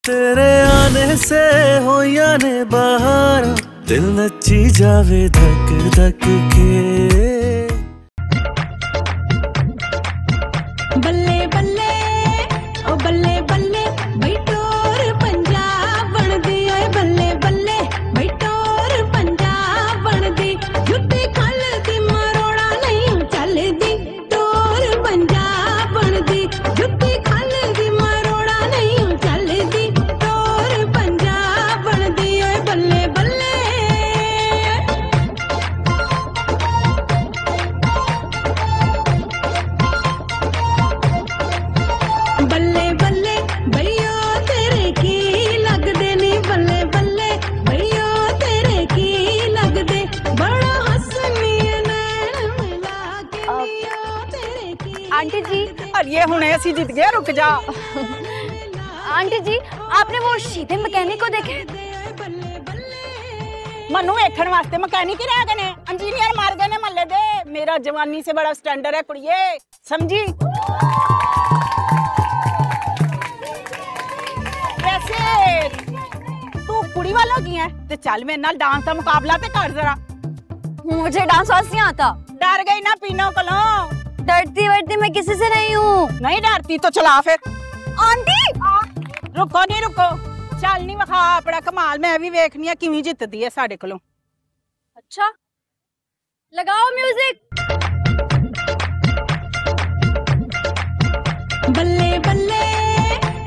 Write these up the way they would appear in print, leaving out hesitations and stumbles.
तेरे आने से हो याने बहार, दिल नची जावे धक धक के। बल्ले बल्ले ओ बल्ले बल्ले बैठोर पंजाब बन दी, ओए बल्ले बल्ले बैठोर पंजाब बन दी। जुत्ती खल दी मरोड़ा नहीं चल दी, टोर पंजाब बन दी। जुत्ती खल दी मरोड़ा नहीं चल दी, टोर पंजाब बन दी, ओए बल्ले बल्ले। बल्ले बल्ले भैया तेरे की लगदे नी, बल्ले बल्ले भैया तेरे की लगदे। बड़ा हंसनी नैन मिला के निया तेरे की। आंटी जी, और ये हुणे असी जीत गए, रुक जा। आंटी जी आपने वो सीधे मैकेनिक को देखे? मनु वेखण वास्ते मैकेनिक ही रह गए ने, इंजीनियर मार गए ने मल्ले दे। मेरा जवानी से बड़ा स्टैंडर्ड है कुड़िए, समझी? वैसे तू कुड़ी वालों की है ते चल मेरे नाल डांस का मुकाबला ते कर जरा। मुझे डांस वांस नहीं आता। डर गई ना पीनो कोलों? डरती वरती मैं किसी से नहीं हूँ। नहीं डरती तो चला फिर। आंटी रुको नहीं रुको, चल नहीं वखा अपना कमाल, मैं भी वेखनी है किवें जितदी है साडे कोलों। अच्छा लगाओ म्यूजिक। बल्ले बल्ले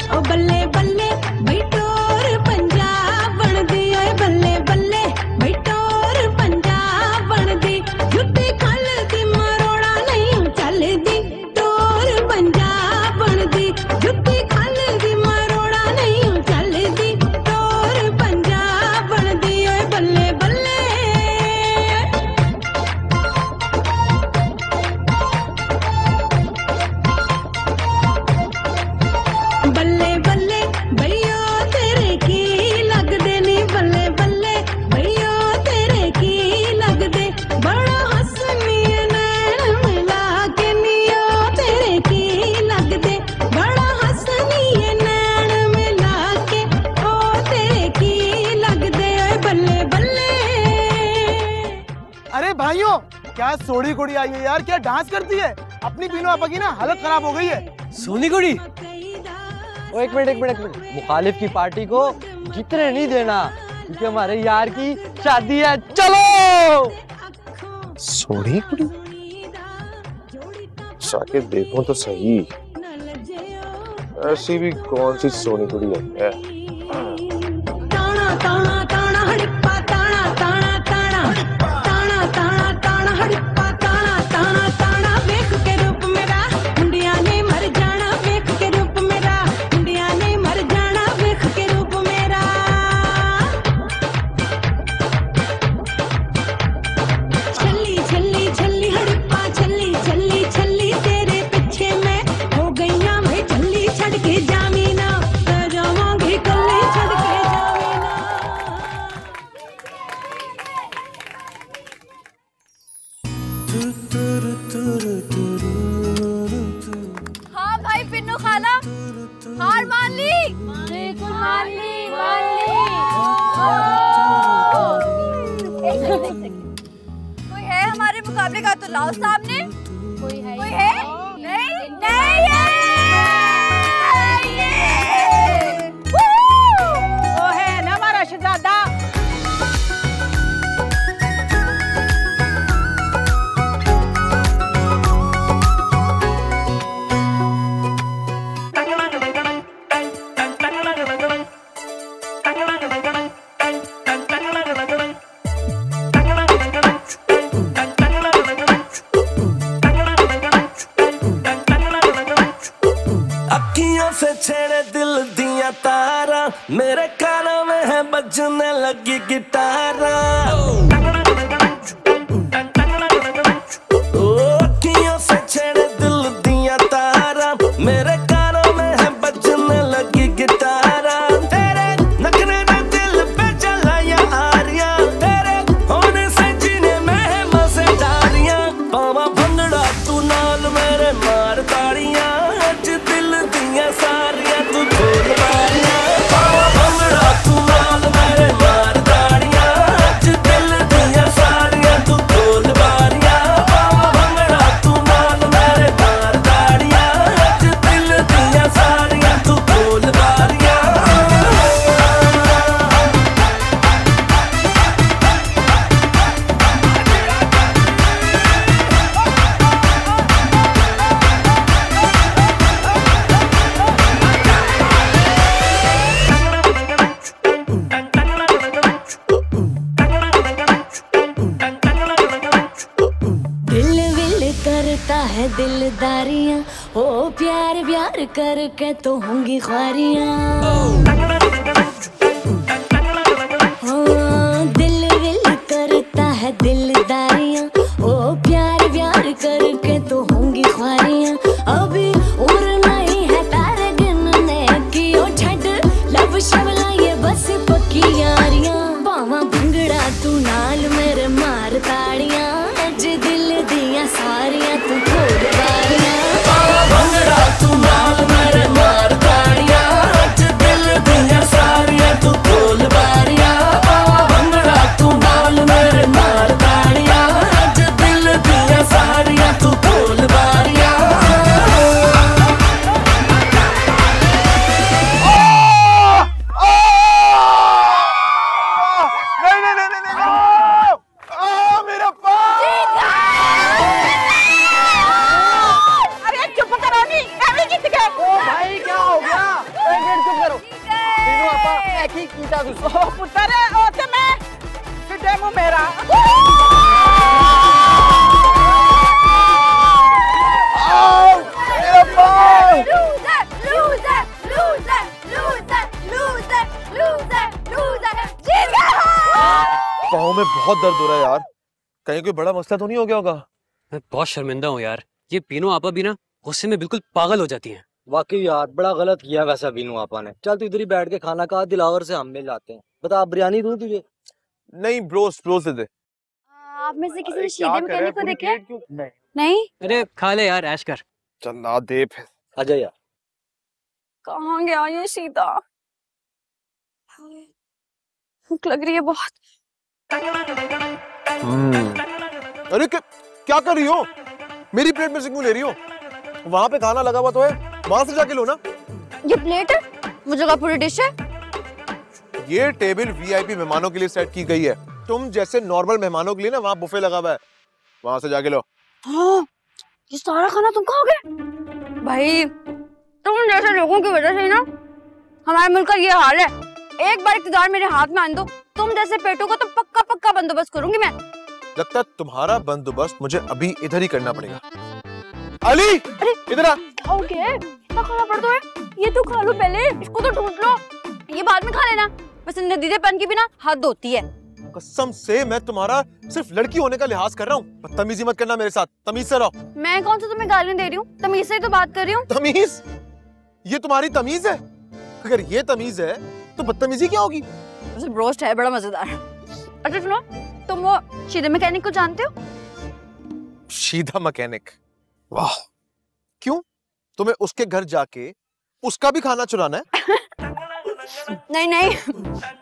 ओ बल्ले बल्ले बैठोर पंजाब बन दी, ओए बल्ले बल्ले बैठोर पंजाब बन दी। जुत्ती खल दी मरोड़ा नहीं चल दी, टोर पंजाब बन दी। जुत्ती खल दी मरोड़ा नहीं चल दी, टोर पंजाब बन दी, ओए बल्ले बल्ले। बल्ले बल्ले भैया तेरे की लगदे नी, बल्ले बल्ले भैया तेरे की लगदे। बड़ा हंसनी नैन मिला के निया तेरे की लगदे। बड़ा हंसनी नैन मिला के ओ तेरे की लगदे, ओए बल्ले बल्ले। अरे भाइयों, क्या सोड़ी कुड़ी आई है यार, क्या डांस करती है। अपनी पीनो आपा की ना हालत खराब हो गई है। सोनी कुड़ी, एक मिनट, मुखालिफ की पार्टी को जीतने नहीं देना, क्योंकि हमारे यार की शादी है। चलो। सोनी कुड़ी, जाके देखो तो सही, ऐसी भी कौन सी सोनी कुड़ी है। ताना ताना ताना हड़प्पा ताना ताना ताना ताना ताना ताना हड़प्पा ताना ताना ताना। वेख के रूप मेरा मुंडिया ने मर जाना, वेख के रूप मेरा मुंडिया ने मर जाना, वेख के रूप मेरा। छल्ली छल्ली छल्ली हड़प्पा छल्ली छल्ली छल्ली, तेरे पीछे मैं हो गई ना मैं छल्ली। छड़ के जामीना जावांगी कल्ले, छड़ के जामीना। हाँ भाई पिन्नू खाला हार मान ली। बिल्कुल मान ली, मान ली। एक सेकंड। कोई है हमारे मुकाबले का तो लाओ सामने। कोई है? कोई है? नहीं नहीं है। वो है ना हमारा शहजादा। अखियों से छेड़े दिल दिया तारा, मेरे कानों में है बजने लगी गिटारा। अखियों से छेड़े दिल दिया तारा, मेरे कानों में है बजने लगी गिटारा। तेरे नखरे ने दिल पे चलाया आरिया, तेरे होने से जीने में है मजेदारियां। पावा भंगड़ा तू नाल मेरे मार ताड़ियां, अज दिल दिया सारियां तू छोड़ पारियां। दिलदारियां, ओ प्यार प्यार करके तो होंगी ख्वारियां। दिल विल करता है दिलदारियां, ओ प्यार प्यार करके तो होंगी ख्वारियां। अभी उम्र नहीं है तारे गिनने की, ओ छड़ लब शबला ये बस पक्की यारियां। बावा भंगड़ा तू नाल मेरे मार ताड़ियां, अज दिल दियां सारियां तू खोल बारियां। भंगड़ा तू नाल मेरे मार ताड़ियां, अज दिल दियां सारियां तू खोल बारियां। भंगड़ा तू नाल मेरे मार ताड़ियां, अज दिल दियां सारियां तू खोल बारियां। मेरा पाँव! अरे चुप करो नी, अभी जीत गए। ओ भाई क्या हो गया? एक मिनट चुप करो। तीनों आपा एक ही कीटा दूसरा। ओ पुत्र ओ ते मैं किडे मुंह मेरा। मेरा पाँव! Loser, loser, loser, loser, loser, loser, loser, जीत गया। पाँव में बहुत दर्द हो रहा है यार, कहीं कोई बड़ा मसला तो नहीं हो गया होगा? मैं बहुत शर्मिंदा हूँ यार, ये पीनू आपा भी ना गुस्से में बिल्कुल पागल हो जाती हैं। वाकई यार बड़ा गलत किया वैसा बीनू आपा ने। चल तू इधर ही बैठ के खाना खा, दिलावर से हम मिल जाते हैं। बता बिरयानी दूं तुझे? नहीं ब्रोस दे दे। आप में से किसी ने शीदे मैकेनिक को देखा है? नहीं? अरे खा ले यार, ऐश कर। चल ना दे फिर। आजा यार। कहाँ गया ये शीदा? भूख लग रही है बहुत। अरे क्या कर रही हो? मेरी प्लेट में से क्यों ले रही हो? वहाँ पे खाना लगा हुआ तो है, वहां से जाके लो ना। ये प्लेट है, वो जगह पूरी डिश है। ये टेबल वीआईपी मेहमानों के लिए सेट की गई है। तुम जैसे नॉर्मल मेहमानों के लिए ना वहाँ बुफे लगा हुआ है, वहां से जाके लो। हाँ, ये सारा खाना तुम खाओगे? भाई तुम जैसे लोगों की वजह से ना हमारे मुल्क का ये हाल है। एक बार इक़्तिदार मेरे हाथ में आने दो, तुम जैसे पेटों का तो पक्का पक्का बंदोबस्त करूंगी मैं। लगता है तुम्हारा बंदोबस्त मुझे अभी इधर ही करना पड़ेगा। अली इधर आ। ओके, इतना खाना पड़ तो है, ये तो खा लो पहले, इसको तो ढूंढ लो, ये बाद में खा लेना। बस नदीदेपन की भी ना हाथ धोती है। कसम से मैं तुम्हारा सिर्फ लड़की होने का लिहाज कर रहा हूँ। बदतमीजी मत करना मेरे साथ, तमीज से रहो। मैं कौन सा तुम्हें गालियां दे रही हूँ, तमीज से ही तो बात कर रही हूँ। तमीज? ये तुम्हारी तमीज है? अगर ये तमीज है तो बदतमीजी क्या होगी? रोस्ट है बड़ा मजेदार। अच्छा सुनो, तुम वो शीदे मैकेनिक को जानते हो? शीदा मैकेनिक? वाह, क्यों? तुम्हें उसके घर जाके उसका भी खाना चुराना है? नहीं नहीं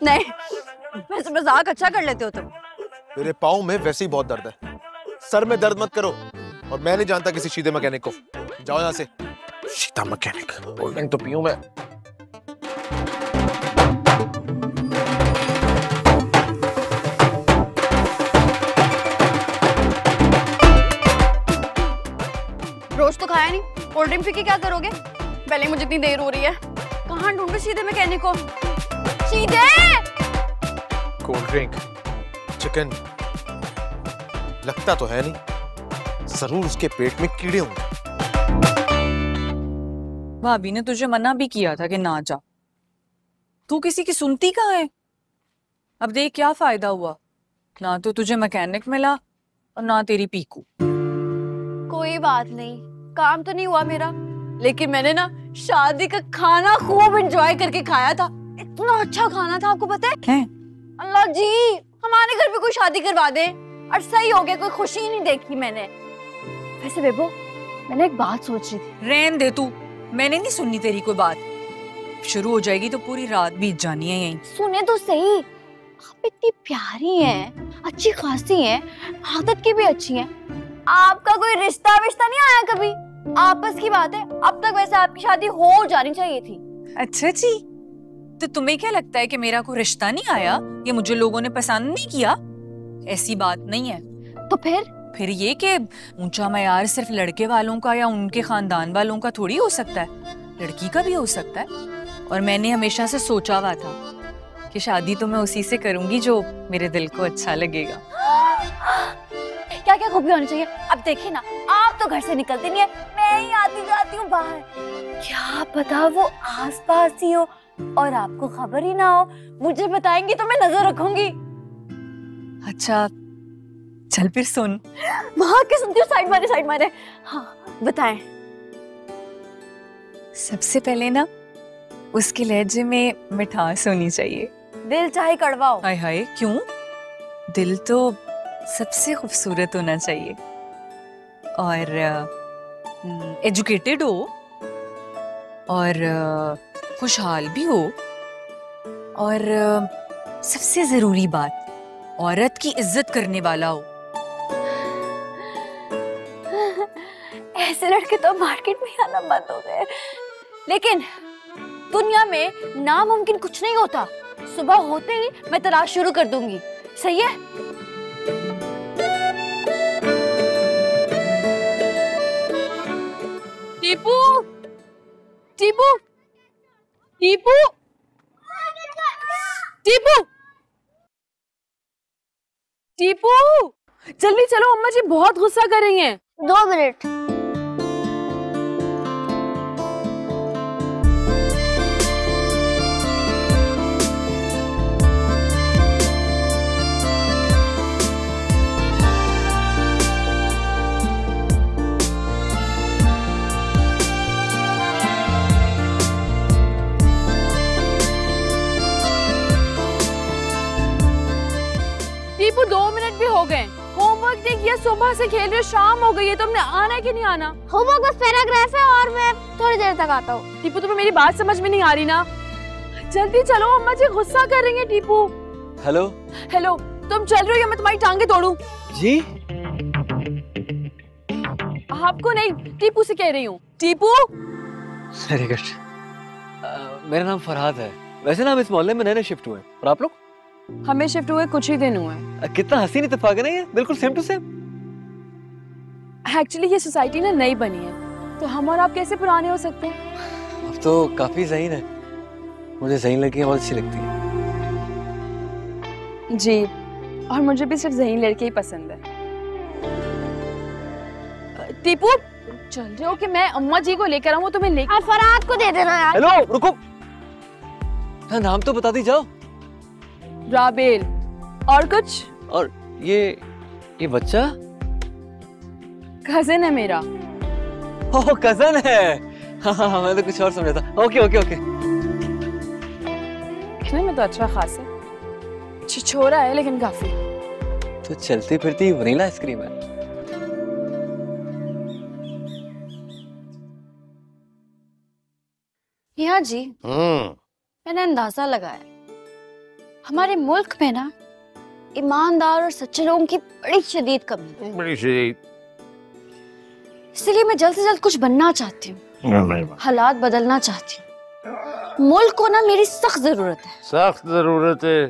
नहीं, वैसे मजाक अच्छा कर लेते हो तुम। मेरे पाँव में वैसे ही बहुत दर्द है, सर में दर्द मत करो। और मैं नहीं जानता किसी शीदे मैकेनिक को। जाओ यहाँ से। शीदा मैकेनिक, कोल्ड ड्रिंक तो पीऊं मैं। रोज तो खाया नहीं, कोल्ड ड्रिंक पी के क्या करोगे? पहले मुझे इतनी देर हो रही है, कहाँ ढूंढूं शीदे मैकेनिक को? शीदे! कोल्ड ड्रिंक, चिकन, लगता तो है नहीं, जरूर उसके पेट में कीड़े होंगे। भाभी ने तुझे मना भी किया था कि ना जा, तू किसी की सुनती कहाँ है? अब देख क्या फायदा हुआ, ना तो तुझे मैकेनिक मिला और ना तेरी पीकू। कोई बात नहीं, काम तो नहीं हुआ मेरा, लेकिन मैंने ना शादी का खाना खूब एंजॉय करके खाया था। इतना अच्छा खाना था, आपको पता है? अल्लाह जी, हमारे घर पे कोई शादी करवा दे। और सही हो गया, कोई खुशी ही नहीं देखी मैंने। वैसे बेबो, मैंने एक बात सोच रही थी। रहने दे तू, मैंने नहीं सुननी तेरी कोई बात। शुरू हो जाएगी तो पूरी रात बीत जानी है यहीं। सुने तो सही, आप इतनी प्यारी हैं, अच्छी खासी हैं, आदत की भी अच्छी हैं। आपका कोई रिश्ता विश्ता नहीं आया कभी? आपस की बात है, अब तक वैसे आपकी शादी हो जानी चाहिए थी। अच्छा जी, तो तुम्हें क्या लगता है कि मेरा कोई रिश्ता नहीं आया, ये मुझे लोगों ने पसंद नहीं किया? ऐसी बात नहीं है। तो फिर ये कि ऊंचा मयार सिर्फ लड़के वालों का या उनके खानदान वालों का थोड़ी हो सकता है, लड़की का भी हो सकता है। और मैंने हमेशा से सोचा हुआ था कि शादी तो मैं उसी से करूंगी जो मेरे दिल को अच्छा लगेगा। क्या क्या खूबी होनी चाहिए? अब देखिए ना, आप तो घर से निकलती नहीं है, मैं ही आती जाती हूँ बाहर। क्या पता वो आसपास ही हो और आपको खबर ही ना हो। मुझे बताएंगी तो मैं नजर रखूंगी। अच्छा चल फिर सुन। वहां के सुनती हूँ, साइड मारे। हाँ बताएं। सबसे पहले ना उसके लहजे में मिठास होनी चाहिए। दिल चाहे कड़वा हो। हाय हाय क्यों? दिल तो सबसे खूबसूरत होना चाहिए और एजुकेटेड हो और खुशहाल भी हो और सबसे जरूरी बात, औरत की इज्जत करने वाला हो। ऐसे लड़के तो मार्केट में आना बंद हो गए। लेकिन दुनिया में नामुमकिन कुछ नहीं होता। सुबह होते ही मैं तलाश शुरू कर दूंगी। सही है? टीपू, टीपू, टीपू, टीपू, टीपू, जल्दी चलो, अम्मा जी बहुत गुस्सा कर रही हैं। 2 मिनट। टीपू 2 मिनट भी हो गए। होमवर्क नहीं किया, सुबह से खेल रहे हो, शाम हो गई है, तुमने आना है कि नहीं आना? होमवर्क बस पैराग्राफ है और मैं थोड़ी देर तक आता हूँ। टीपू तुम्हें मेरी बात समझ में नहीं आ रही ना? जल्दी चलो, अम्मा जी गुस्सा कर रही हैं। टीपू हेलो हेलो, तुम चल रहे हो या मैं तुम्हारी टांगे तोड़ूं? जी आपको नहीं, टीपू से कह रही हूँ। Tipu very good. मेरा नाम फरहाद है। वैसे ना हम इस मोहल्ले में नए शिफ्ट हुए हैं। और आप लोग? हमें शिफ्ट हुए कुछ ही दिन हुए। कितना हसीन इत्तेफाक है ना ये, बिल्कुल सेम टू सेम। एक्चुअली ये सोसाइटी ना नई बनी है, तो हम और आप कैसे पुराने हो सकते हैं? अब तो काफी ज़हीन है। मुझे ज़हीन लड़कियां बहुत अच्छी लगती हैं। जी, और मुझे भी सिर्फ ज़हीन लड़के ही पसंद है। टीपू चल रहे हो कि मैं अम्मा जी को लेकर आऊं? तुम्हें लेकर फरहाद को दे देना यार। हेलो रुको, नाम तो बता दी जाओ। राबेल। और कुछ? और ये बच्चा कजिन है मेरा। ओह कजन है। हाँ, मैं तो कुछ और समझा था। Okay okay okay. दिखने में तो अच्छा खासा है, छिछोरा है लेकिन काफी। तो चलती फिरती वनीला आइसक्रीम है। मियां जी, मैंने अंदाजा लगाया हमारे मुल्क में ना ईमानदार और सच्चे लोगों की बड़ी शदीद कमी है। बड़ी शदीद। इसलिए मैं जल्द से जल्द कुछ बनना चाहती हूँ, हालात बदलना चाहती हूँ। मुल्क को ना मेरी सख्त जरूरत है। सख्त जरूरत है,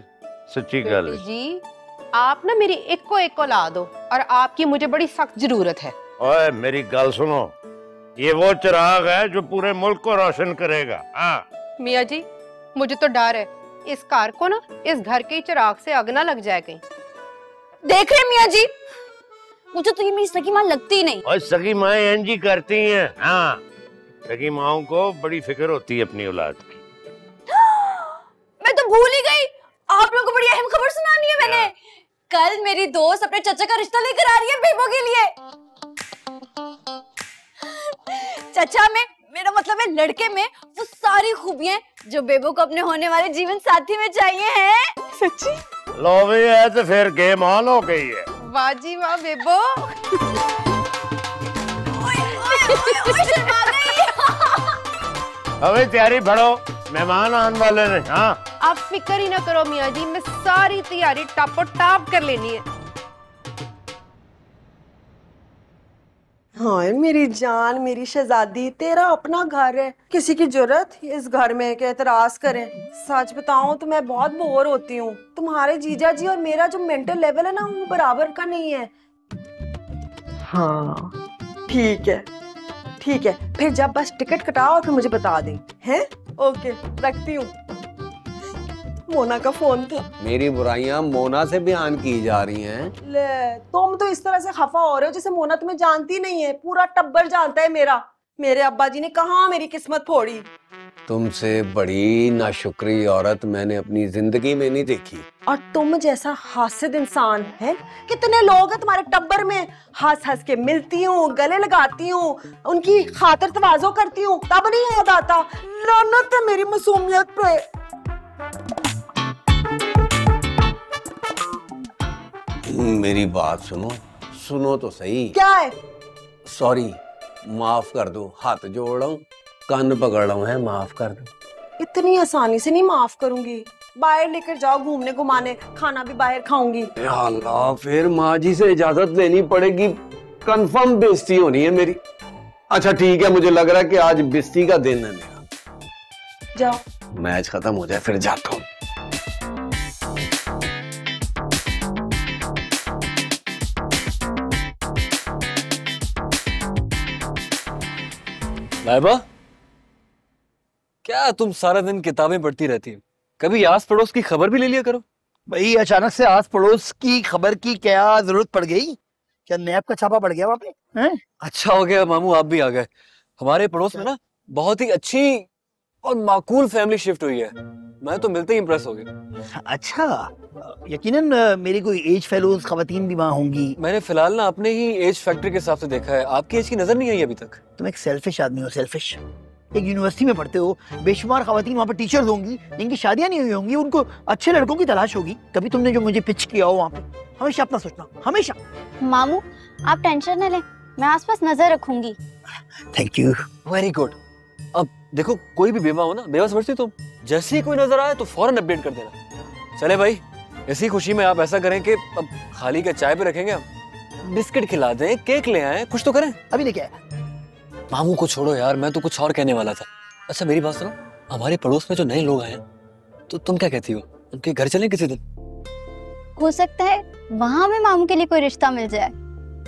सच्ची गल है। जी आप ना मेरी एक को ला दो, और आपकी मुझे बड़ी सख्त जरूरत है। ओए मेरी गल सुनो, ये वो चिराग है जो पूरे मुल्क को रोशन करेगा। हाँ मियाँ जी, मुझे तो डर है इस कार को ना, इस घर के चिराग से आग ना लग जाए कहीं। देख रहे मियाँ जी, मुझे तो ये मेरी सगी माँ लगती ही नहीं। और सगी माँ एंजी करती हैं। हाँ, सगी माओं को बड़ी फिक्र होती है अपनी औलाद की। मैं तो भूल ही गई, आप लोगों को बड़ी अहम खबर सुनानी है मैंने। कल मेरी दोस्त अपने चाचा का रिश्ता लेकर आ रही है बेबो के लिए। चाचा में मेरा मतलब है लड़के में वो सारी खूबियां जो बेबो को अपने होने वाले जीवन साथी में चाहिए हैं। सच्ची? लो भी है तो फिर गेम ऑन हो गई है। वाह जी वाह बेबो। अबे तैयारी बढ़ो, मेहमान आने वाले हैं। हाँ आप फिक्र ही ना करो मियाँ जी, मैं सारी तैयारी टापो टाप कर लेनी है। हाँ मेरी जान, मेरी शहजादी, तेरा अपना घर है, किसी की जरूरत इस घर में के एतराज करें। सच बताऊं तो मैं बहुत बोर होती हूँ। तुम्हारे जीजा जी और मेरा जो मेंटल लेवल है ना, वो बराबर का नहीं है। हाँ ठीक है ठीक है, फिर जब बस टिकट कटाओ फिर मुझे बता दें। हैं? ओके रखती हूँ। मोना का फोन था। मेरी बुराइयां मोना से बयान की जा रही हैं। ले तुम तो इस तरह से खफा हो रहे हो जैसे मोना तुम्हें जानती नहीं है। पूरा टब्बर जानता है मेरा। मेरे अब्बा जी ने कहाँ मेरी किस्मत फोड़ी। तुमसे बड़ी नाशुक्री औरत मैंने अपनी जिंदगी में नहीं देखी। और तुम जैसा हासिद इंसान है, कितने लोग हैं तुम्हारे टब्बर में। हंस हंस के मिलती हूँ, गले लगाती हूँ, उनकी खातिर तवाज़ो करती हूँ, तब नहीं याद आता। लानत है मेरी मासूमियत पे। मेरी बात सुनो, सुनो तो सही। क्या है? सॉरी, माफ कर दो, हाथ जोड़ रहा हूँ, कान पकड़ रहा हूँ, है माफ कर दो। इतनी आसानी से नहीं माफ करूंगी। बाहर लेकर जाओ घूमने घुमाने, खाना भी बाहर खाऊंगी। या अल्लाह, फिर माँ जी से इजाजत लेनी पड़ेगी, कंफर्म बेइज्जती होनी है मेरी। अच्छा ठीक है, मुझे लग रहा है कि आज बेइज्जती का दिन है मेरा। जाओ, मैच खत्म हो जाए फिर जाता हूँ। लाइबा, क्या तुम सारा दिन किताबें पढ़ती रहती हो? कभी आस पड़ोस की खबर भी ले लिया करो। भाई अचानक से आस पड़ोस की खबर की क्या जरूरत पड़ गई? क्या नैब का छापा पड़ गया वहाँ पे? हैं? अच्छा हो गया मामू, आप भी आ गए। हमारे पड़ोस में ना बहुत ही अच्छी और माकूल फैमिली शिफ्ट हुई है। मैं तो मिलते ही इम्प्रेस हो गया। अच्छा, यकीनन मेरी कोई एज फेलोज खवातीन भी वहाँ होंगी। मैंने फिलहाल ना अपने ही एज फैक्टर के हिसाब से देखा है, आपकी एज की नजर नहीं आई अभी तक। तुम एक सेल्फिश आदमी हो, सेल्फिश। एक यूनिवर्सिटी में पढ़ते हो, बेशुमार खवातीन वहाँ पर टीचर्स होंगी जिनकी शादियां नहीं हुई होंगी, उनको अच्छे लड़कों की तलाश होगी। कभी तुमने जो मुझे पिच किया हो वहाँ पे, हमेशा अपना सोचना, हमेशा। मामू आप टेंशन न लें, मैं आसपास नजर रखूंगी। Thank you. Very good. अब देखो, कोई भी बेवा हो ना, बेवा समझती तुम, जैसे ही कोई नजर आए तो फौरन अपडेट कर देना। चले भाई, इसी खुशी में आप ऐसा करें कि अब खाली का चाय पे रखेंगे, हम बिस्किट खिला दें, केक ले आए, कुछ तो करें। अभी लेके आया। मामू को छोड़ो यार, मैं तो कुछ और कहने वाला था। अच्छा मेरी बात सुनो, हमारे पड़ोस में जो नए लोग आए तो तुम क्या कहती हो, उनके घर चलें किसी दिन? हो सकता है वहाँ में मामू के लिए कोई रिश्ता मिल जाए।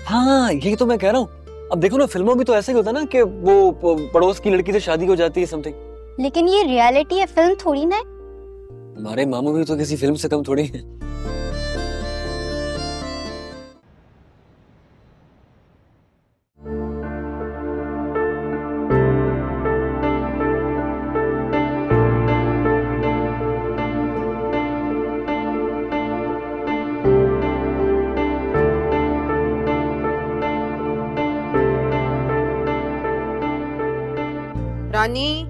हाँ यही तो मैं कह रहा हूँ। अब देखो ना, फिल्मों में तो ऐसा ही होता है ना कि वो पड़ोस की लड़की से शादी हो जाती है समथिंग। लेकिन ये रियलिटी है, फिल्म थोड़ी ना है। हमारे मामू भी तो किसी फिल्म से कम थोड़ी है। रानी,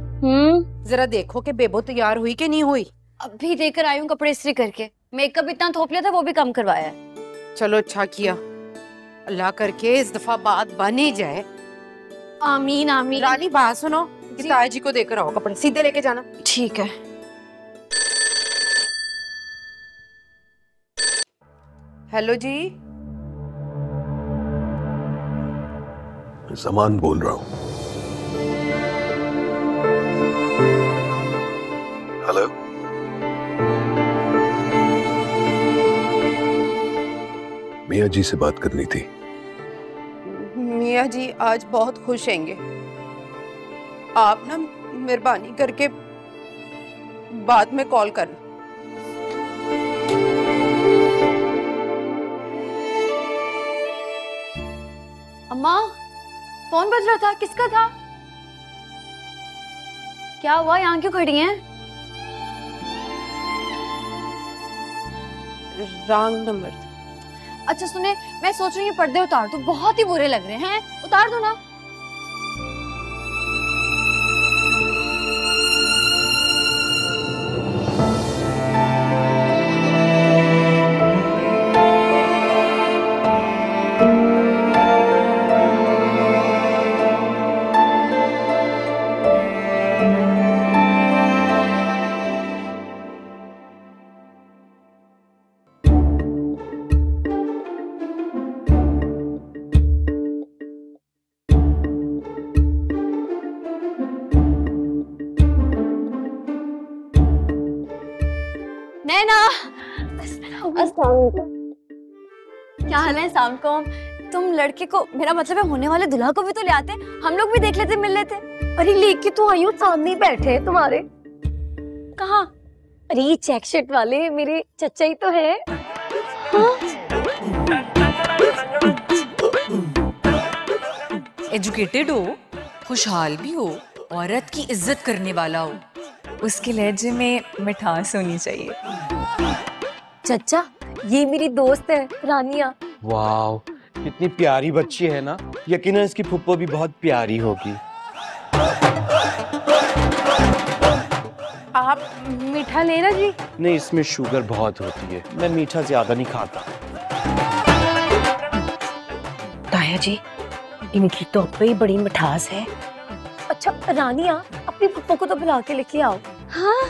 जरा देखो कि बेबो तैयार हुई कि नहीं हुई। अभी देकर आई हूँ कपड़े इस्त्री करके। मेकअप इतना थोप लिया था, वो भी कम करवाया है। चलो अच्छा किया, अल्लाह करके इस दफा बात बन ही जाए। आमीन आमीन। रानी बात सुनो, ताया जी को देकर आओ कपड़े, सीधे लेके जाना। ठीक है। हेलो जी। जमान बोल रहा हूँ। हेलो, मियाँ जी से बात करनी थी। मियाँ जी आज बहुत खुश हैंगे, आप ना मेहरबानी करके बाद में कॉल करना। अम्मा, फोन बज रहा था, किसका था? क्या हुआ, यहाँ क्यों खड़ी हैं? Wrong number. अच्छा सुने, मैं सोच रही हूँ पर्दे उतार दूं, बहुत ही बुरे लग रहे हैं। उतार दो ना। नैना, क्या हाल है? अस्सलाम। तुम लड़के को, मेरा मतलब है होने वाले दुल्हा को भी तो ले आते, हम लोग भी देख लेते, मिल लेते। अरे लेके तो आई हूँ, सामने ही बैठे हैं तुम्हारे। कहाँ? अरे ये चेक शर्ट वाले मेरे चचा ही तो है। हाँ? एजुकेटेड हो, खुशहाल भी हो, औरत की इज्जत करने वाला हो, उसके लहजे में मिठास होनी चाहिए। चचा ये मेरी दोस्त है रानिया। वाह कितनी प्यारी बच्ची है ना, यकीनन इसकी फुप्पो भी बहुत प्यारी होगी। आप मीठा लेना जी। नहीं इसमें शुगर बहुत होती है, मैं मीठा ज्यादा नहीं खाता। ताया जी इनकी तो अब ही बड़ी मिठास है। अच्छा रानिया अपनी पप्पो को तो बुला के लेके आओ। हाँ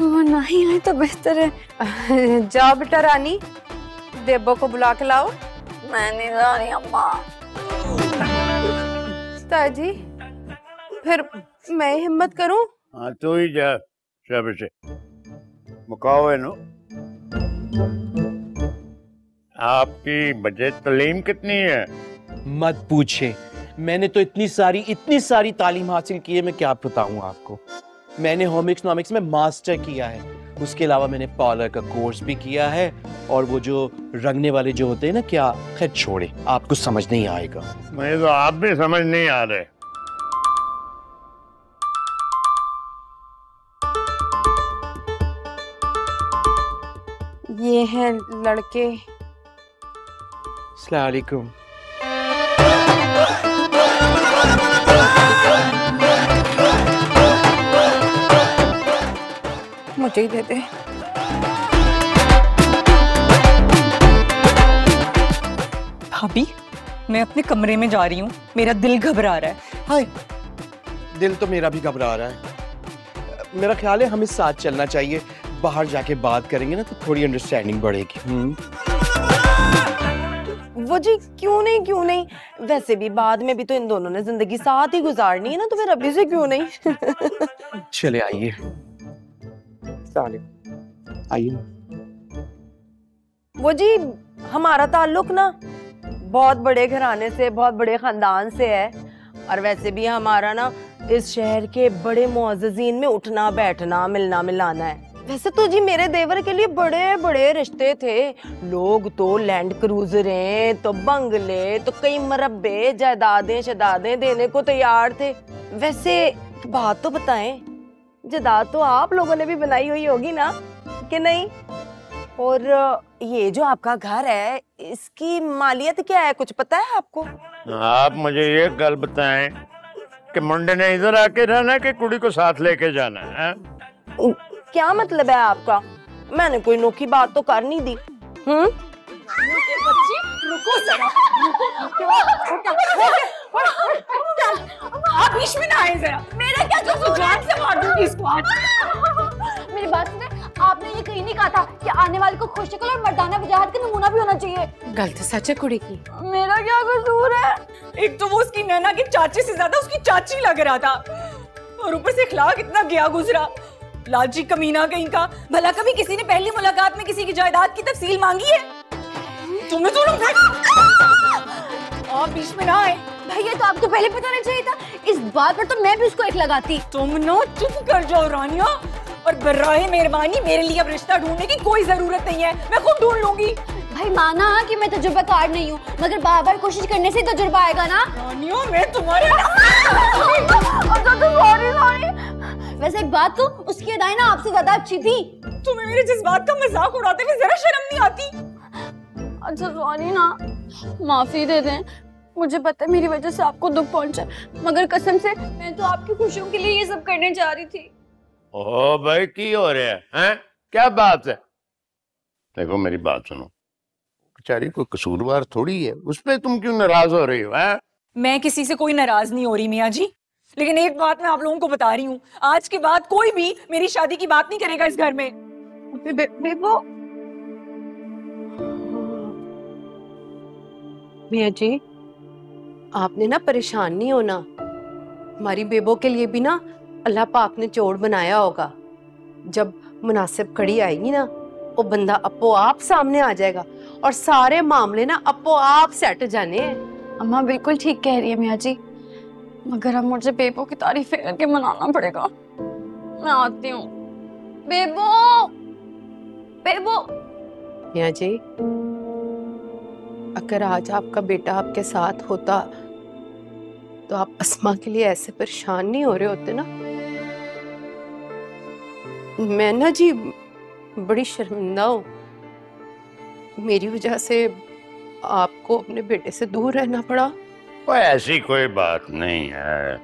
वो नहीं आए तो बेहतर है। जाओ बेटा रानी, बेबो को बुला के लाओ। मैं नहीं जा रही अम्मा। ताया जी फिर मैं हिम्मत करूं? हाँ तो ही जा सब से मुकाओ है नो। आपकी बजट तालीम कितनी है? मत पूछे, मैंने तो इतनी सारी तालीम हासिल की है, मैं क्या बताऊं आपको। मैंने होम इकोनॉमिक्स में मास्टर किया है, उसके अलावा मैंने पार्लर का कोर्स भी किया है, और वो जो रंगने वाले जो होते हैं ना, क्या खैर छोड़े, आपको समझ नहीं आएगा। मुझे तो आप भी समझ नहीं आ रहे। ये हैं लड़के। अस्सलाम वालेकुम। मुझे ही दे दे। भाभी मैं अपने कमरे में जा रही हूँ, मेरा दिल घबरा रहा है। हाय दिल तो मेरा भी घबरा रहा है। मेरा ख्याल है हमें साथ चलना चाहिए, बाहर जाके बात करेंगे ना तो थोड़ी अंडरस्टैंडिंग बढ़ेगी। वो जी क्यों नहीं, वैसे भी बाद में भी तो इन दोनों ने जिंदगी साथ ही गुजारनी है ना, तो फिर अभी से क्यों नहीं। चले आइए आइए। वो जी हमारा ताल्लुक ना बहुत बड़े घराने से, बहुत बड़े खानदान से है, और वैसे भी हमारा ना इस शहर के बड़े मुअज़्ज़िज़ीन में उठना बैठना मिलना मिलाना है। वैसे तो जी मेरे देवर के लिए बड़े बड़े रिश्ते थे, लोग तो लैंड क्रूजरें, तो बंगले, तो कई मरब्बे जायदादें देने को तैयार थे। वैसे एक बात तो बताएं, जायदाद तो आप लोगों ने भी बनाई हुई होगी ना, कि नहीं? और ये जो आपका घर है, इसकी मालियत क्या है, कुछ पता है आपको? आप मुझे ये गल बताएं कि मुंडे ने इधर आके रहना है कि कुड़ी को साथ लेके जाना है? क्या मतलब है आपका? मैंने कोई नोखी बात तो कर नहीं दी। रुको जरा, आप बीच में ना आए जरा। मेरा क्या कसूर? जान से मार दूंगी इसको आज। मेरी बात सुने, आपने ये कहीं नहीं कहा था कि आने वाले को खुश शक्ल और मर्दाना वजाहत का नमूना भी होना चाहिए? गलत सच है कुड़ी की। मेरा क्या कसूर है? एक तो वो उसकी नैना के चाचे से ज्यादा उसकी चाची लग रहा था, और ऊपर से अखलाक इतना गया गुजरा। लालची कमीना कहीं का। भला कभी किसी ने पहली मुलाकात में किसी की जायदाद की तफसील मांगी है? तुम्हें तो आप बीच में ना आए। भैया तो आपको पहले पता नहीं चाहिए था, इस बात पर तो मैं भी उसको एक लगाती। तुम ना चुप कर जाओ रानिया, और बर्राहे मेहरबानी मेरे लिए अब रिश्ता ढूंढने की कोई जरूरत नहीं है, मैं खुद ढूंढ लूंगी। भाई माना कि मैं तजुर्बाकार नहीं हूँ, मगर बार बार कोशिश करने से तजुर्बा आएगा ना। रानिया मैं तुम्हारे वैसे एक बात तो, उसकी अदाएं ना आपसे ज्यादा अच्छी थी। तुम्हें मेरे जज्बात का मजाक उड़ाते हुए जरा शर्म नहीं आती? अच्छा सॉरी ना, माफी दे दें, मुझे पता है मेरी वजह से आपको दुख पहुंचा, मगर कसम से मैं तो आपकी खुशियों के लिए ये सब करने जा रही थी। ओ भाई की हो रहा है? क्या बात है? देखो मेरी बात सुनो, बेचारी कोई कसूरवार थोड़ी है, उस पे तुम क्यों नाराज हो रही हो? मैं किसी से कोई नाराज नहीं हो रही मियाँ जी, लेकिन एक बात मैं आप लोगों को बता रही हूँ, आज के बाद कोई भी मेरी शादी की बात नहीं करेगा इस घर में। बेबो मियाँ जी, आपने ना परेशान नहीं होना, हमारी बेबो के लिए भी ना अल्लाह पाक ने जोड़ बनाया होगा। जब मुनासिब कड़ी आएगी ना, वो बंदा अपो आप सामने आ जाएगा और सारे मामले ना अपो आप सेट जाने हैं। अम्मा बिल्कुल ठीक कह रही है मियाँ जी, मगर अब मुझे बेबो की तारीफें करके मनाना पड़ेगा। मैं आती हूँ। बेबो, बेबो। मियाँ जी, अगर आज आपका बेटा आपके साथ होता तो आप अस्मा के लिए ऐसे परेशान नहीं हो रहे होते ना। मैं ना जी बड़ी शर्मिंदा हूँ, मेरी वजह से आपको अपने बेटे से दूर रहना पड़ा। वो ऐसी कोई बात नहीं है।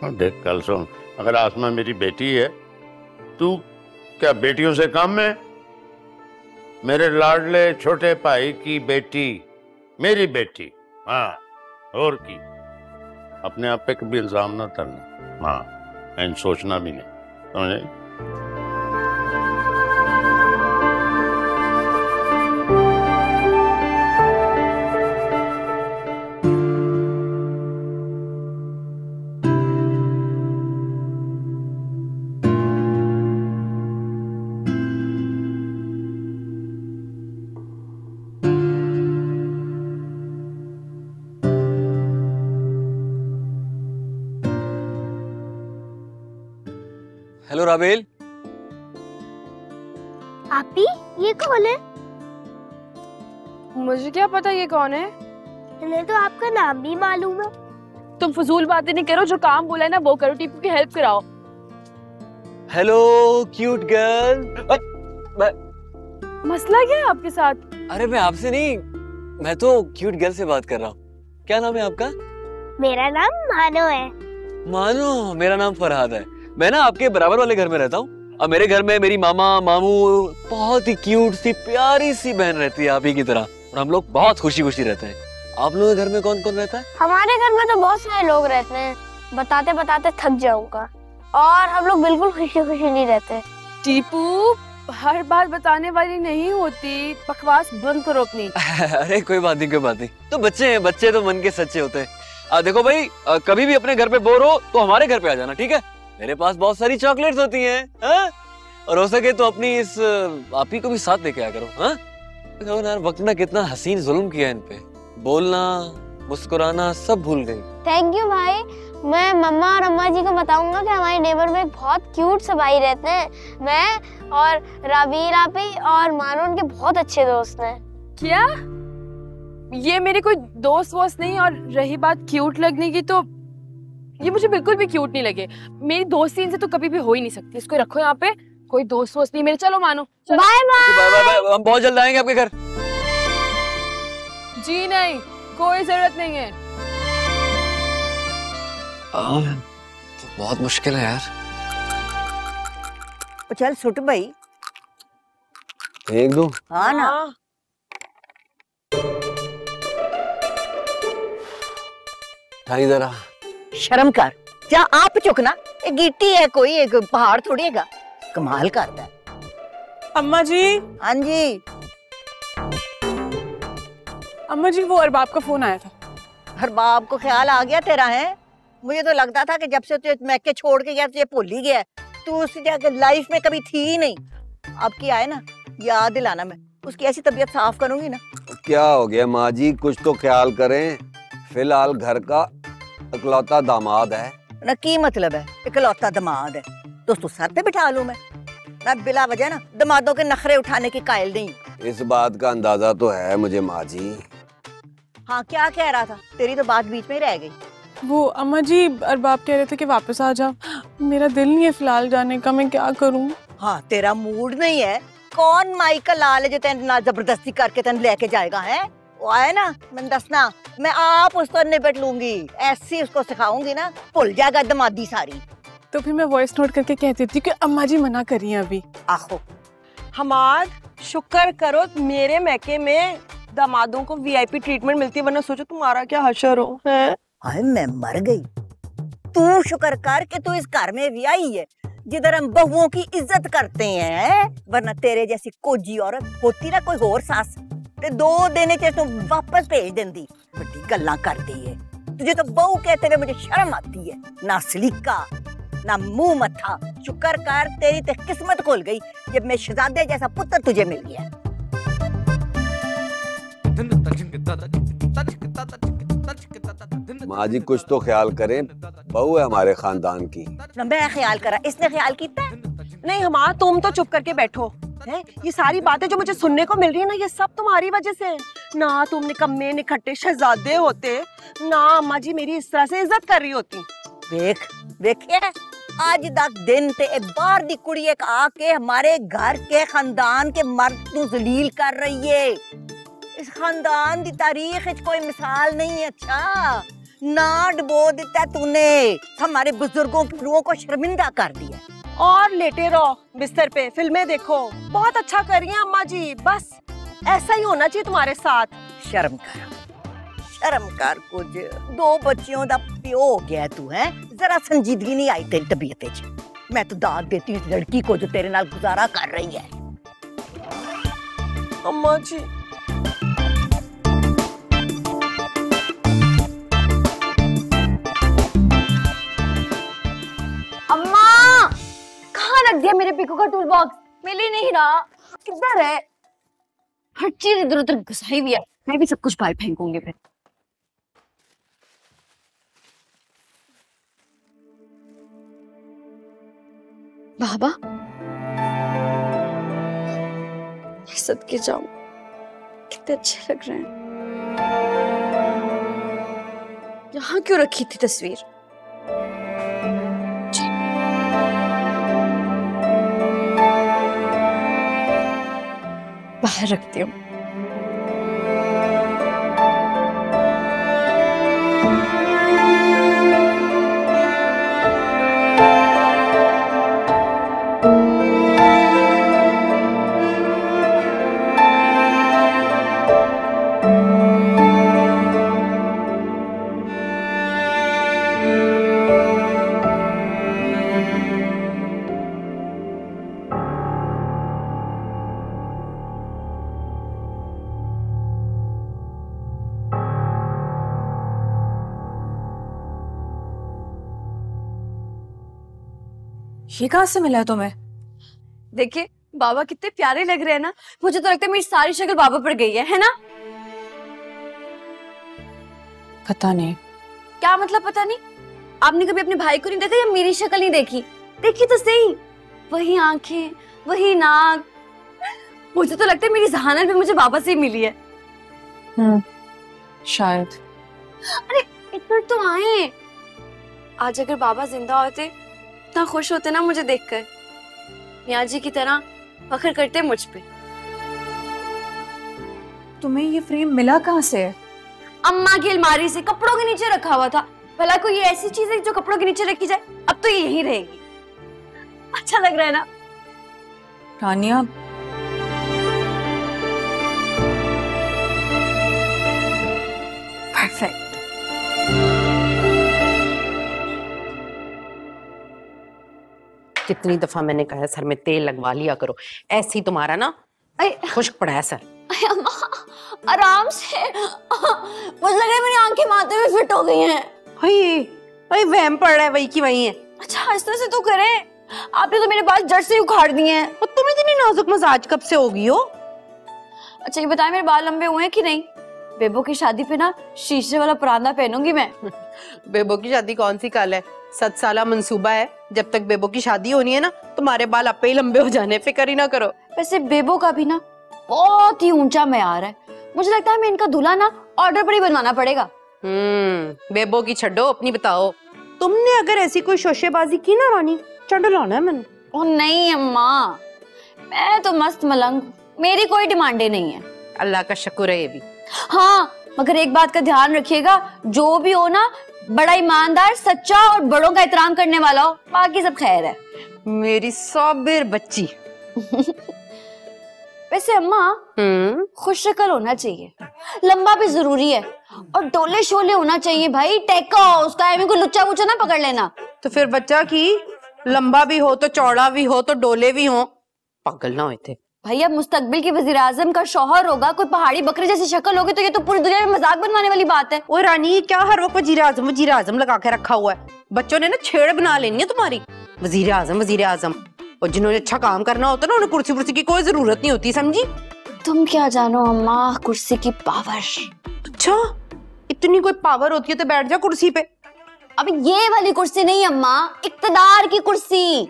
और देख कल सुन, अगर आसमा मेरी बेटी है, तू क्या बेटियों से कम है? मेरे लाडले छोटे भाई की बेटी मेरी बेटी। हाँ, और की अपने आप पे कभी इल्जाम ना करना। हाँ, एंड सोचना भी नहीं, समझे? हेलो राबेल। आपी, ये कौन है? मुझे क्या पता ये कौन है? इन्हें तो आपका नाम भी मालूम है। तुम फजूल बातें नहीं करो, जो काम बोला है ना वो करो। टीपू की हेल्प कराओ। Hello cute girl. मसला क्या है आपके साथ? अरे मैं आपसे नहीं, मैं तो क्यूट गर्ल से बात कर रहा हूँ। क्या नाम है आपका? मेरा नाम मानो है। मानो? मेरा नाम फरहाद है। मैं ना आपके बराबर वाले घर में रहता हूँ। और मेरे घर में मेरी मामा मामू बहुत ही क्यूट सी प्यारी सी बहन रहती है आप ही की तरह, और हम लोग बहुत खुशी खुशी रहते हैं। आप लोगों के घर में कौन कौन रहता है? हमारे घर में तो बहुत सारे लोग रहते हैं, बताते बताते थक जाऊंगा। और हम लोग बिल्कुल खुशी खुशी नहीं रहते। टीपू, हर बात बताने वाली नहीं होती, बकवास बंद करो अपनी। अरे कोई बात नहीं, कोई बात नहीं। तो बच्चे हैं, बच्चे तो मन के सच्चे होते हैं। देखो भाई, कभी भी अपने घर पे बोर हो तो हमारे घर पे आ जाना, ठीक है? मेरे पास बहुत सारी चॉकलेट्स होती हैं, हाँ? और हो सके तो अपनी इस आपी को भी साथ लेके आया करो। हाँ देखो यार, वक्त ने कितना हसीन जुल्म किया इन पे, बोलना मुस्कुराना सब भूल गई। थैंक यू भाई। मैं मम्मा और अम्मा जी को बताऊंगा कि हमारे नेबर में एक बहुत क्यूट सा भाई रहते हैं। मैं और राबील आपी और मानो उनके बहुत अच्छे दोस्त हैं। क्या? ये मेरे कोई दोस्त वोस्त नहीं। और रही बात क्यूट लगने की, तो ये मुझे बिल्कुल भी क्यूट नहीं लगे। मेरी दोस्ती इनसे तो कभी भी हो ही नहीं सकती। इसको रखो यहाँ पे, कोई दोस्त वोस्त नहीं मेरे। चलो मानो, बाय बाय। बाय बाय, हम बहुत जल्द आएंगे आपके घर। जी नहीं, कोई जरूरत नहीं है। तो बहुत मुश्किल है यार। चल सुट भाई, एक दो। हाँ ना। ठाई जरा। शर्म कर, जा आप चुकना। एक गिट्टी है, कोई एक पहाड़ थोड़ी है। कमाल करता है। अम्मा जी। हाँ जी। अम्मा जी, वो अरबाब का फोन आया था। अरबाब को ख्याल आ गया तेरा? है मुझे तो लगता था कि जब से तू मैके छोड़ के गया तुझे भूल ही गया। तू उसकी जगह लाइफ में कभी थी ही नहीं। अब की आए ना, याद दिलाना। मैं उसकी ऐसी तबीयत साफ करूंगी ना। क्या हो गया माँ जी, कुछ तो ख्याल करें। फिलहाल घर का इकलौता दामाद है ना। की मतलब है इकलौता दामाद है? तो उसको सर पे बिठा लूं मैं ना? बिला वजह ना दामादों के नखरे उठाने की कायल नहीं। इस बात का अंदाजा तो है मुझे माँ जी। हाँ, क्या कह रहा था? तेरी तो बात बीच में ही रह गई। वो अम्मा जी, अरबाब कह रहे थे कि वापस आ जाओ। मेरा दिल नहीं है फिलहाल जाने का, मैं क्या करूं? हाँ, तेरा मूड नहीं है। कौन माइकल लाल है जो तेन ना जबरदस्ती करके तेन लेके जाएगा? है वो आए ना, मैं दसना, मैं आप उसको निपट लूंगी। ऐसी उसको सिखाऊंगी ना, भूल जाएगा दमादी सारी। तो फिर मैं वॉइस नोट करके कह देती हूँ कि अम्मा जी मना करिए अभी। आहो हमाद, शुक्र करो मेरे मैके में दामादों को वीआईपी ट्रीटमेंट मिलती है, वरना सोचो तुम्हारा क्या हशर हो। है हाय, मैं मर गई। तू शुक्र कर कि तू इस घर में भी आई है जिधर हम बहुओं की इज्जत करते हैं। वरना तेरे जैसी कोजी औरत होती ना कोई होर सास, ते 2 दिन च तू वापस भेज देंदी। बड़ी गल्लां करती है। तुझे तो बहू कहते हुए मुझे शर्म आती है। ना सलीका ना मुंह मत्था। शुक्र कर तेरी ते किस्मत खुल गई जब मैं शहजादे जैसा पुत्र तुझे मिल गया। माँ जी कुछ तो ख्याल करें, बहू है हमारे खानदान की। मैं ख्याल करा, इसने ख्याल किया? नहीं हमारा, तुम तो चुप करके बैठो है। ये सारी बातें जो मुझे सुनने को मिल रही है ना, ये सब तुम्हारी वजह से है ना। तुम निकम्मे निखट्टे शहजादे होते ना, अम्मा जी मेरी इस तरह से इज्जत कर रही होती। देख देखिए, आज तक दिन ते बाहर दी कुड़ी एक आके हमारे घर के खानदान के मर्द तू जलील कर रही है। इस खानदान दी तारीख में कोई मिसाल नहीं है। अच्छा ना डबो दिता तूने, हमारे बुजुर्गों की रूहों को शर्मिंदा कर दिया। और लेटे रहो बिस्तर पे, फिल्में देखो, बहुत अच्छा कर रही हैं अम्मा जी। बस ऐसा ही होना चाहिए तुम्हारे साथ। शर्म कर, शर्म कर कुछ। 2 बच्चियों दा प्यो हो गया तू है, जरा संजीदगी नहीं आई तेरी तबीयत च। मैं तो दाद देती हूँ इस लड़की को जो तेरे नाल गुजारा कर रही है। अम्मा जी अम्मा, कहाँ रख दिया मेरे पिको का टूल बॉक्स? मिल ही नहीं रहा, किधर है? हर चीज इधर उधर घुसाई हुई है। मैं भी सब कुछ बाहर फेंकूंगी फिर। बाबा सदके जाऊं, कितने अच्छे लग रहे हैं। यहाँ क्यों रखी थी तस्वीर? बाहर रखती हूँ। ये कहाँ से मिला तुम्हें? देखिए बाबा कितने प्यारे लग रहे हैं ना। मुझे तो लगता है मेरी सारी शक्ल बाबा पर गई है ना? पता नहीं। क्या मतलब पता नहीं? आपने कभी अपने भाई को नहीं देखा या मेरी शक्ल नहीं देखी? देखी तो सही, वही आंखें, वही नाक। मुझे तो लगता है मेरी जहानत भी मुझे बाबा से ही मिली है। शायद। अरे इतना तो आए। आज अगर बाबा जिंदा होते इतना खुश होते ना मुझे देखकर, मियाँ जी की तरह फख्र करते मुझ पे। तुम्हें ये फ्रेम मिला कहाँ से? अम्मा की अलमारी से कपड़ों के नीचे रखा हुआ था। भला कोई ये ऐसी चीज है जो कपड़ों के नीचे रखी जाए? अब तो ये यहीं रहेगी। अच्छा लग रहा है ना रानिया? परफेक्ट। कितनी दफा मैंने कहा सर में तेल लगवा लिया करो, ऐसे ही तुम्हारा ना खुश्क पड़ा है सर। अम्मा आराम से, मुझे लग रहा है मेरी आंखें माथे में फिट हो गई हैं। भाई वहम पड़ रहा है, वही की वही है। अच्छा इस तरह से तो करें, आपने तो मेरे बाल जड़ से उखाड़ दिए हैं। और तुम इतनी नाजुक मजाज कब से होगी हो? अच्छा ये बताएं मेरे बाल लंबे हुए हैं कि नहीं? बेबो की शादी पे ना शीशे वाला परांदा पहनूंगी मैं। बेबो की शादी कौन सी कल है? 7 साल मंसूबा है। जब तक बेबो की शादी होनी है ना तुम्हारे बाल आपे ही लंबे हो जाने, फिक्र ही ना करो। वैसे बेबो का भी ना बहुत ही ऊंचा मयार है। मुझे लगता है हमें इनका दूल्हा ना ऑर्डर पर ही बनवाना पड़ेगा। बेबो की छड्डो, अपनी बताओ। तुमने अगर ऐसी कोई शोशेबाजी की ना रानी, चढ़ लाना है मैंने। ओ नहीं अम्मा, मैं तो मस्त मलंग, मेरी कोई डिमांडे नहीं है। अल्लाह का शुक्र है ये भी। हाँ मगर एक बात का ध्यान रखिएगा, जो भी हो ना बड़ा ईमानदार, सच्चा और बड़ों का एहतराम करने वाला हो। बाकी सब खैर है। मेरी साबिर बच्ची। वैसे अम्मा खुश शक्ल होना चाहिए, लंबा भी जरूरी है और डोले शोले होना चाहिए भाई। टेका उसका को लुच्चा वुच्चा ना पकड़ लेना। तो फिर बच्चा की लंबा भी हो तो चौड़ा भी हो तो डोले भी हो, पागल ना हुए थे भाई। अब मुस्तकबिल के वजीर आजम का शौहर होगा, कोई पहाड़ी बकरे जैसी शक्ल होगी तो ये तो पूरी दुनिया में मजाक बनवाने वाली बात है। ओ रानी क्या हर वक्त वजीर आजम लगा के रखा हुआ है? बच्चों ने ना छेड़ बना लेनी है तुम्हारी। वजीर आजम और जिन्होंने अच्छा काम करना होता है ना उन्हें कुर्सी वुर्सी की कोई जरूरत नहीं होती, समझी? तुम क्या जानो अम्मा कुर्सी की पावर। अच्छा इतनी कोई पावर होती है तो बैठ जा कुर्सी पे। अब ये वाली कुर्सी नहीं अम्मा, इक्तदार की कुर्सी।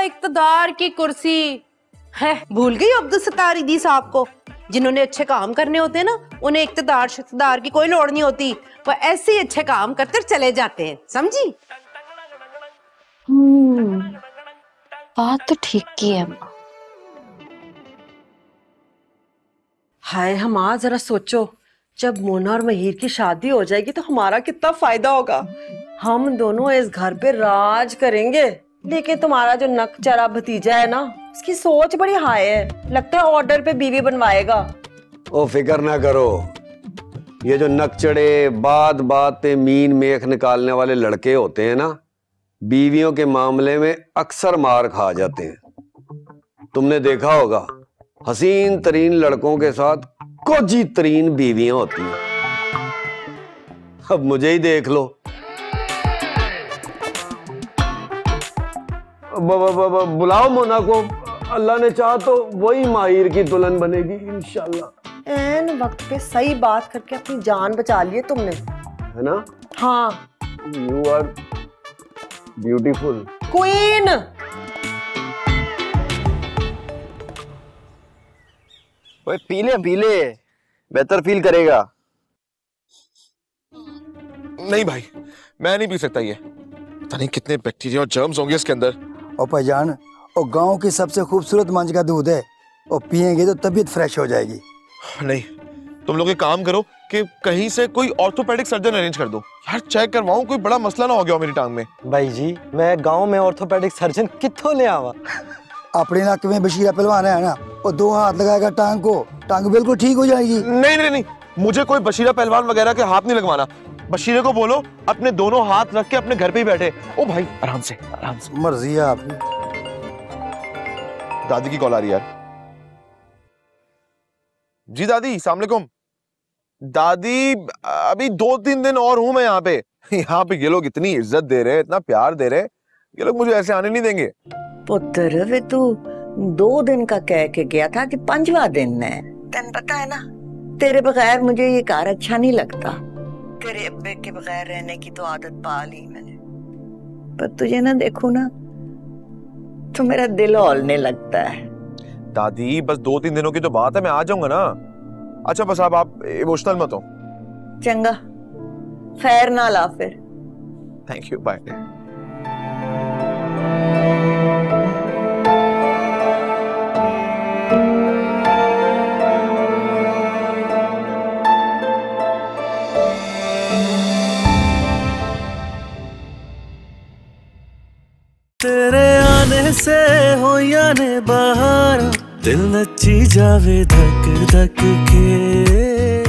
इक्तदार की कुर्सी है। भूल गई अब्दुल सत्तार ईदी साहब को, जिन्होंने अच्छे काम करने होते हैं ना, उन्हें इक्तदार की कोई लोड़ नहीं होती, वो ऐसे ही अच्छे काम करते चले जाते हैं, समझी? बात तो ठीक की है अम्मा। हाय हमा, जरा सोचो, जब मोना और महीर की शादी हो जाएगी तो हमारा कितना फायदा होगा। हम दोनों इस घर पे राज करेंगे। लेकिन तुम्हारा जो नकचरा भतीजा है ना, उसकी सोच बड़ी हाई है, लगता है ऑर्डर पे बीवी बनवाएगा। ओ फिक्र ना करो, ये जो नकचड़े बात बात पे मीन मेख निकालने वाले लड़के होते हैं ना, बीवियों के मामले में अक्सर मार खा जाते हैं। तुमने देखा होगा, हसीन तरीन लड़कों के साथ कोजी तरीन बीवियां होती हैं। अब मुझे ही देख लो, बुलाओ मोना को, अल्लाह ने चाहा तो वही माहिर की दुल्हन बनेगी इंशाल्लाह। एन वक्त पे सही बात करके अपनी जान बचा ली तुमने, है ना? हाँ। You are beautiful queen. ओए पी ले, बेहतर फील करेगा। नहीं भाई, मैं नहीं पी सकता ये। पता नहीं कितने बैक्टीरिया और जर्म्स होंगे इसके अंदर। और भाईजान, और गांव की सबसे खूबसूरत मंज का दूध है, और पियेंगे तो तबीयत फ्रेश हो जाएगी। नहीं, तुम लोग एक काम करो कि कहीं से कोई ऑर्थोपेडिक सर्जन अरेंज कर दो यार, चेक करवाऊं, कोई बड़ा मसला ना हो गया हो मेरी टांग में। भाई जी, मैं गांव में ऑर्थोपेडिक सर्जन कित्थों ले आवा? अपने इलाके में बशीरा पहलवान है ना, और 2 हाथ लगाएगा टांग को, टांग बिल्कुल ठीक हो जाएगी। नहीं, मुझे कोई बशीरा पहलवान वगैरह के हाथ नहीं लगवाना। बशीरे को बोलो अपने दोनों हाथ रख के अपने घर पे ही बैठे। ओ भाई आराम से। मर्जी है आपकी। दादी की कॉल आ रही है यार। जी दादी, अस्सलाम वालेकुम। दादी अभी 2-3 दिन और हूं मैं यहाँ पे। यहाँ पे ये लोग इतनी इज्जत दे रहे, इतना प्यार दे रहे, ये लोग मुझे ऐसे आने नहीं देंगे। पुत्र वे तू 2 दिन का कह के गया था कि 5वां दिन है। तेन पता है ना, तेरे बगैर मुझे ये घर अच्छा नहीं लगता। तेरे अब्बे के बगैर रहने की तो आदत पा ली मैंने, पर तुझे ना देखूं ना तो मेरा दिल हौलने लगता है। दादी बस 2-3 दिनों की तो बात है, मैं आ जाऊंगा ना। अच्छा बस आप इमोशनल मत हो। चंगा, खैर ना ला फिर। Thank you, bye. तेरे आने से हो या ने बहार, दिल नची जावे धक धक के।